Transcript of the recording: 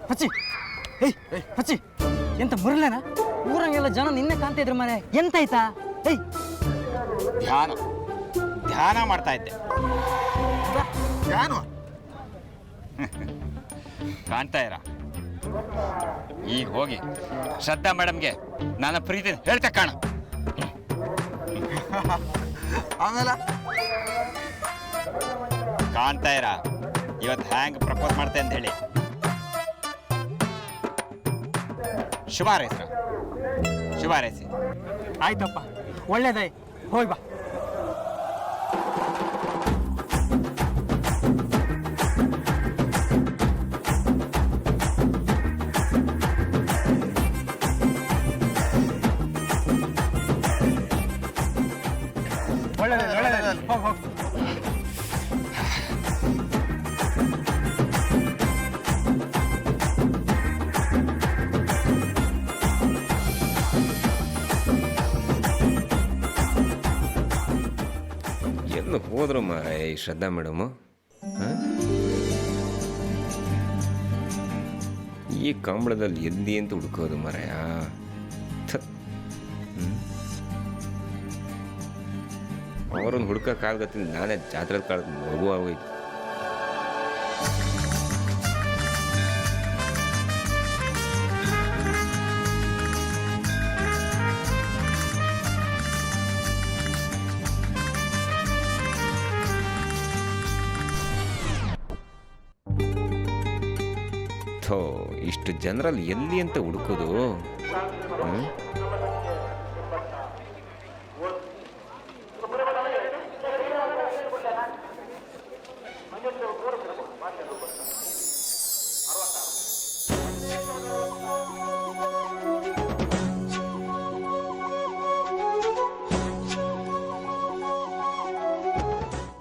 ಪಚ್ಚಿ ಪಚ್ಚಿ ಎಂತ ಮುರಳೇನಾ ಊರಂಗೆಲ್ಲ ಜನ ನಿನ್ನೆ ಕಾಣ್ತಿದ್ರು ಮನೆ ಎಂತಾಯ್ತಾ? ಧ್ಯಾನ ಧ್ಯಾನ ಮಾಡ್ತಾ ಇದ್ದೆ. ಧ್ಯಾನ ಕಾಣ್ತಾ ಇರ. ಈಗ ಹೋಗಿ ಶ್ರದ್ಧಾ ಮೇಡಮ್ಗೆ ನನ್ನ ಪ್ರೀತಿ ಹೇಳ್ತಾ ಕಾಣ. ಆಮೇಲೆ ಕಾಣ್ತಾ ಇರ ಇವತ್ತು ಹ್ಯಾಂಗ್ ಪ್ರಪೋಸ್ ಮಾಡ್ತೆ ಅಂತ ಹೇಳಿ. ಶುಭ ಹಾರೈಸಿ ಶುಭ ಹಾರೈಸಿ. ಆಯ್ತಪ್ಪ, ಒಳ್ಳೇದಾಯ್, ಹೋಯ್ ಬಾ. ಒಳ್ಳೇದಾಯ್ತು, ಹೋಗಿ ಹೋಗಿ. ಎಲ್ಲಿ ಹೋದ್ರು ಮಾರ ಈ ಶ್ರದ್ಧಾ ಮೇಡಮು? ಈ ಕಂಬಳದಲ್ಲಿ ಎಲ್ಲಿ ಅಂತ ಹುಡುಕೋದು ಮಾರಾಯ? ಅವರನ್ನು ಹುಡುಕಕ್ಕಾಗತ್ತಿಲ್ಲ, ನಾನೇ ಜಾತ್ರೆ ಕಾಲದ ಮಗು ಆಗೋಯ್ತು. ಥೋ, ಇಷ್ಟು ಜನರಲ್ಲಿ ಎಲ್ಲಿ ಅಂತ ಹುಡುಕೋದು?